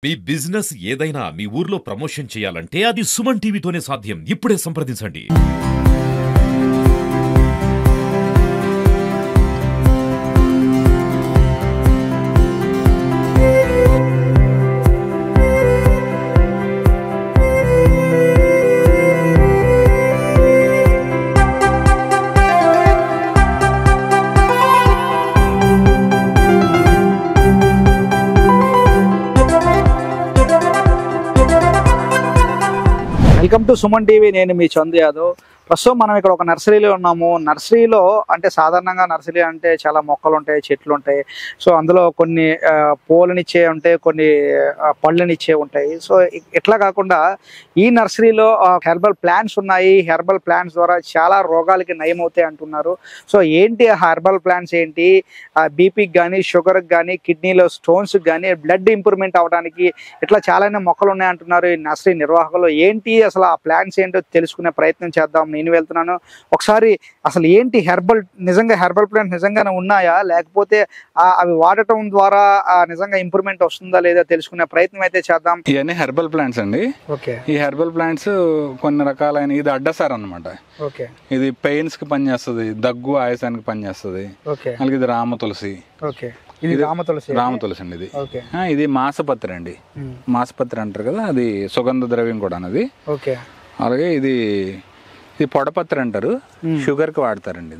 మీ business ఏదైనా మీ ఊర్లో promotion చేయాలంటే అది సుమన్ టీవీతోనే సాధ్యం. ఇప్పుడే సంప్రదించండి. Welcome to Suman TV. నేను మీ చందు యాదవ్. ప్రస్తుతం మనం ఇక్కడ ఒక నర్సరీలో ఉన్నాము. నర్సరీలో అంటే సాధారణంగా నర్సరీ అంటే చాలా మొక్కలు ఉంటాయి, చెట్లు ఉంటాయి. సో అందులో కొన్ని పూలనిచ్చే ఉంటాయి, కొన్ని పళ్ళనిచ్చే ఉంటాయి. సో ఇట్లా కాకుండా ఈ నర్సరీలో హెర్బల్ ప్లాంట్స్ ఉన్నాయి. హెర్బల్ ప్లాంట్స్ ద్వారా చాలా రోగాలకి నయం అవుతాయి అంటున్నారు. సో ఏంటి హెర్బల్ ప్లాంట్స్ ఏంటి? బీపీకి కానీ, షుగర్కి కానీ, కిడ్నీలో స్టోన్స్కి కానీ, బ్లడ్ ఇంప్రూవ్మెంట్ అవడానికి ఇట్లా చాలానే మొక్కలు ఉన్నాయి అంటున్నారు ఈ నర్సరీ నిర్వాహకులు. ఏంటి అసలు ఆ ప్లాంట్స్ ఏంటో తెలుసుకునే ప్రయత్నం చేద్దాం. నేను వెళ్తున్నాను. ఒకసారి అసలు ఏంటి నిజంగా హెర్బల్ ప్లాంట్స్ నిజంగానే ఉన్నాయా, లేకపోతే అవి వాడటం ద్వారా నిజంగా ఇంప్రూవ్మెంట్ వస్తుందా లేదా తెలుసుకునే ప్రయత్నం అయితే చేద్దాం. ఇవన్నీ హెర్బల్ ప్లాంట్స్ అండి. ఈ హెర్బల్ ప్లాంట్స్ కొన్ని రకాలైన, ఇది అడ్డసార్ అనమాట. ఇది పెయిన్స్ కి పనిచేస్తుంది, దగ్గు ఆయాసానికి పనిచేస్తుంది. అలాగే ఇది రామ తులసి. రామ తులసి అండి. ఇది మాసపత్రి అండి. మాసపత్రి అంటారు కదా, అది సుగంధ ద్రవ్యం కూడా అన్నది. అలాగే ఇది పొడపత్రి అంటారు, షుగర్ కి వాడతారండి.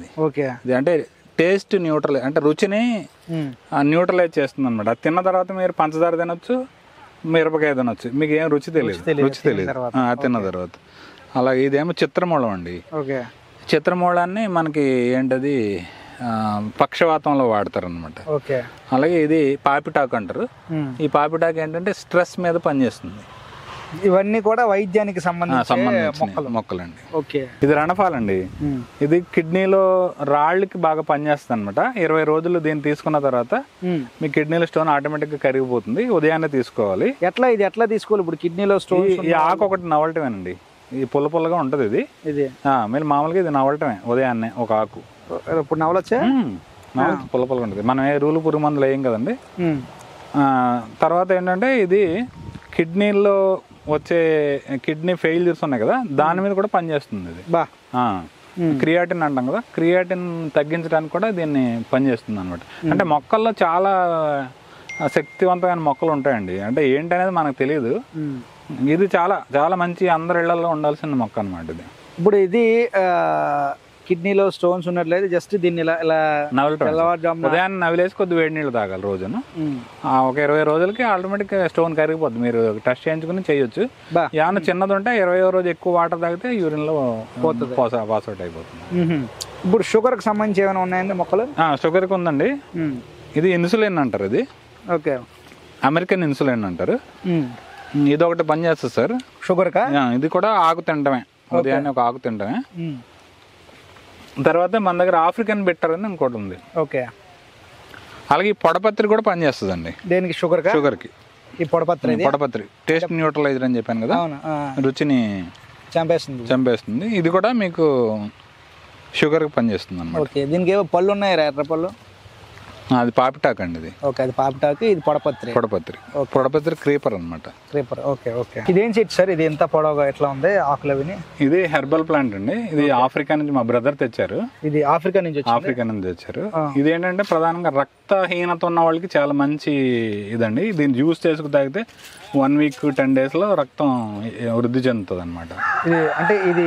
ఇది అంటే టేస్ట్ న్యూట్రల్, అంటే రుచిని న్యూట్రలైజ్ చేస్తుంది అనమాట. అది తిన్న తర్వాత మీరు పంచదార తినొచ్చు, మిరపకాయ తినొచ్చు, మీకు ఏం రుచి తెలియదు తిన్న తర్వాత. అలాగే ఇదేమో చిత్రమూలం అండి. చిత్రమూలాన్ని మనకి ఏంటది పక్షవాతంలో వాడతారు అనమాట. అలాగే ఇది పాపిటాకు అంటారు. ఈ పాపిటాకు ఏంటంటే స్ట్రెస్ మీద పనిచేస్తుంది. ఇవన్నీ కూడా వైద్యానికి సంబంధించిన మొక్కలండి. ఇది రణఫాలండి. ఇది కిడ్నీలో రాళ్ళకి బాగా పనిచేస్తుంది అనమాట. 20 రోజులు దీన్ని తీసుకున్న తర్వాత మీ కిడ్నీలో స్టోన్ ఆటోమేటిక్ గా కరిగిపోతుంది. ఉదయాన్నే తీసుకోవాలి. ఇది ఎట్లా తీసుకోవాలి? ఇప్పుడు కిడ్నీలో స్టోన్, ఈ ఆకు ఒకటి నవలటమేనండి. ఇది పుల్లగా ఉంటది. ఇది మీరు మామూలుగా ఇది నవలటమే ఉదయాన్నే ఒక ఆకు. ఇప్పుడు నవలొచ్చా? పుల్లగా ఉంటది. మనం ఏ రూలు పురుగు మందులు వేయం కదండి. తర్వాత ఏంటంటే ఇది కిడ్నీలో వచ్చే కిడ్నీ ఫెయిల్యూర్స్ ఉన్నాయి కదా, దాని మీద కూడా పనిచేస్తుంది. ఇది క్రియాటిన్ అంటాం కదా, క్రియాటిన్ తగ్గించడానికి కూడా దీన్ని పనిచేస్తుంది అనమాట. అంటే మొక్కల్లో చాలా శక్తివంతమైన మొక్కలు ఉంటాయండి. అంటే ఏంటనేది మనకు తెలియదు. ఇది చాలా చాలా మంచి అందరి ఇళ్లలో ఉండాల్సిన మొక్క అనమాట. ఇది ఇప్పుడు ఇది కిడ్నీలో స్టోన్స్ ఉన్నట్లయితే జస్ట్ దీన్ని ఇలా ఉదయాన్నే నవిలేసి కొద్ది వేడి నీళ్ళు తాగాలి రోజును. ఒక 20 రోజులకి ఆటోమేటిక్ స్టోన్ కరిగిపోద్ది. మీరు టెస్ట్ చేయించుకుని చేయొచ్చు. ఏమన్నా చిన్నది ఉంటే 20వ రోజు ఎక్కువ వాటర్ తాగితే యూరిన్ లో పాస్అవుట్ అయిపోతుంది. ఇప్పుడు షుగర్ కి సంబంధించి ఏమైనా ఉన్నాయండి మొక్కలు? షుగర్ కి ఉందండి. ఇది ఇన్సులిన్ అంటారు. ఇది అమెరికన్ ఇన్సులిన్ అంటారు. ఇది ఒకటి పనిచేస్తుంది సార్ షుగర్ కా. ఇది కూడా ఆకు తింటమే, ఉదయాన్నే ఒక ఆకు తింటమే. తర్వాత మన దగ్గర ఆఫ్రికన్ బెటర్ అని ఇంకోటి ఉంది. అలాగే ఈ పొడపత్రి కూడా పనిచేస్తుంది అండి. దేనికి? షుగర్ కి. ఈ పొడపత్రి టేస్ట్ న్యూట్రలైజర్ అని చెప్పాను కదా, రుచిని చంపేస్తుంది. ఇది కూడా మీకు షుగర్ కి పనిచేస్తుంది అన్నమాట. దీనికి ఏవో పళ్ళు ఉన్నాయి, ఎర్ర పళ్ళు. అది పాపిటాక్ అండి. ఇది అది పాపిటాకు. ఇది పొడపత్రి క్రీపర్ అనమాట. ఇదేం చెట్టు సార్? ఇది ఎంత పొడవుగా ఎట్లా ఉంది ఆకులు అవి? ఇది హెర్బల్ ప్లాంట్ అండి. ఇది ఆఫ్రికా నుంచి మా బ్రదర్ తెచ్చారు. ఇది ఆఫ్రికా నుంచి తెచ్చారు. ఇది ఏంటంటే ప్రధానంగా రక్తహీనత ఉన్న వాళ్ళకి చాలా మంచి ఇదండి. దీన్ని జ్యూస్ చేసుకు తాగితే 1 వీక్ 10 days లో రక్తం వృద్ధి చెందుతుంది అనమాట. అంటే ఇది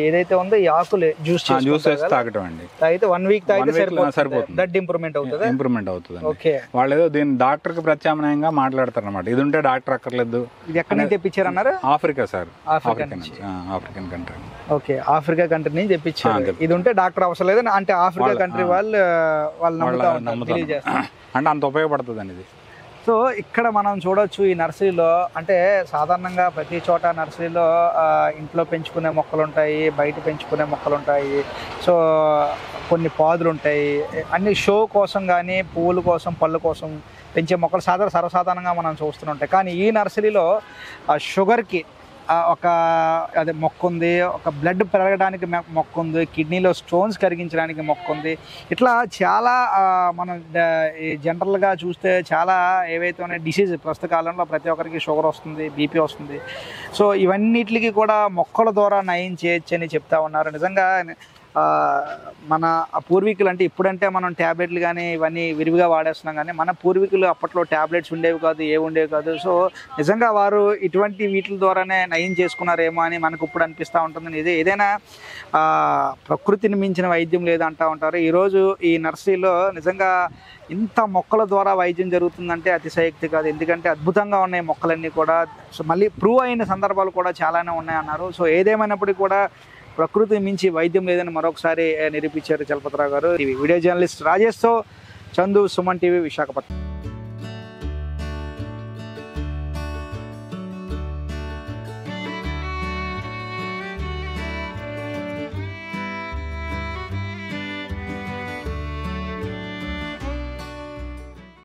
ఏదైతే ఉందో ఈ ఆకులు జ్యూస్ చేసి తాగటం అండి. తాగితే 1 వీక్ తాగితే సరిపోతుంది. బ్లడ్ ఇంప్రూవ్మెంట్ అవుతుంది. వాళ్ళు ఏదో దీన్ని డాక్టర్ కి ప్రత్యామ్నాయంగా మాట్లాడతారు అనమాట. ఇది ఉంటే డాక్టర్ అక్కర్లేదు. ఇది ఎక్కడి నుంచి తెప్పించారన్నారు? Africa sir. African country. Africa country నుంచి తెప్పించారు. ఇది ఉంటే డాక్టర్ అవసరం లేదు అంటే ఆఫ్రికా కంట్రీ వాళ్ళు అంటే అంత ఉపయోగపడుతుంది అండి ఇది. సో ఇక్కడ మనం చూడొచ్చు ఈ నర్సరీలో, అంటే సాధారణంగా ప్రతి చోట నర్సరీలో ఇంట్లో పెంచుకునే మొక్కలు ఉంటాయి, బయట పెంచుకునే మొక్కలు ఉంటాయి. సో కొన్ని పాదులు ఉంటాయి. అన్ని షో కోసం కానీ, పువ్వుల కోసం, పళ్ళ కోసం పెంచే మొక్కలు సర్వసాధారణంగా మనం చూస్తూనే ఉంటాయి. కానీ ఈ నర్సరీలో షుగర్కి ఒక అదే మొక్క ఉంది, ఒక బ్లడ్ పెరగడానికి మొక్క ఉంది, కిడ్నీలో స్టోన్స్ కరిగించడానికి మొక్క ఉంది. ఇట్లా చాలా మనం జనరల్గా చూస్తే చాలా ఏవైతే ఉన్నాయి డిసీజ్ ప్రస్తుత కాలంలో ప్రతి ఒక్కరికి షుగర్ వస్తుంది, బీపీ వస్తుంది. సో ఇవన్నిటికి కూడా మొక్కల ద్వారా నయం చేయొచ్చు అని చెప్తా ఉన్నారు. నిజంగా మన పూర్వీకులు అంటే ఇప్పుడంటే మనం ట్యాబ్లెట్లు కానీ ఇవన్నీ విరివిగా వాడేస్తున్నాం, కానీ మన పూర్వీకులు అప్పట్లో ట్యాబ్లెట్స్ ఉండేవి కాదు, ఉండేవి కాదు. సో నిజంగా వారు ఇటువంటి వీటి ద్వారానే నయం చేసుకున్నారేమో అని మనకు ఇప్పుడు అనిపిస్తూ ఉంటుంది. ఏదైనా ప్రకృతిని మించిన వైద్యం లేదంటూ ఉంటారు. ఈరోజు ఈ నర్సరీలో నిజంగా ఇంత మొక్కల ద్వారా వైద్యం జరుగుతుందంటే అతిశయోక్తి కాదు. ఎందుకంటే అద్భుతంగా ఉన్నాయి మొక్కలన్నీ కూడా. సో మళ్ళీ ప్రూవ్ అయిన సందర్భాలు కూడా చాలానే ఉన్నాయన్నారు. సో ఏదేమైనప్పటికీ కూడా ప్రకృతి మించి వైద్యం లేదని మరొకసారి నిరూపించారు చలపతిరావు గారు. వీడియో జర్నలిస్ట్ రాజేష్తో చందు, సుమన్ టీవీ, విశాఖపట్నం.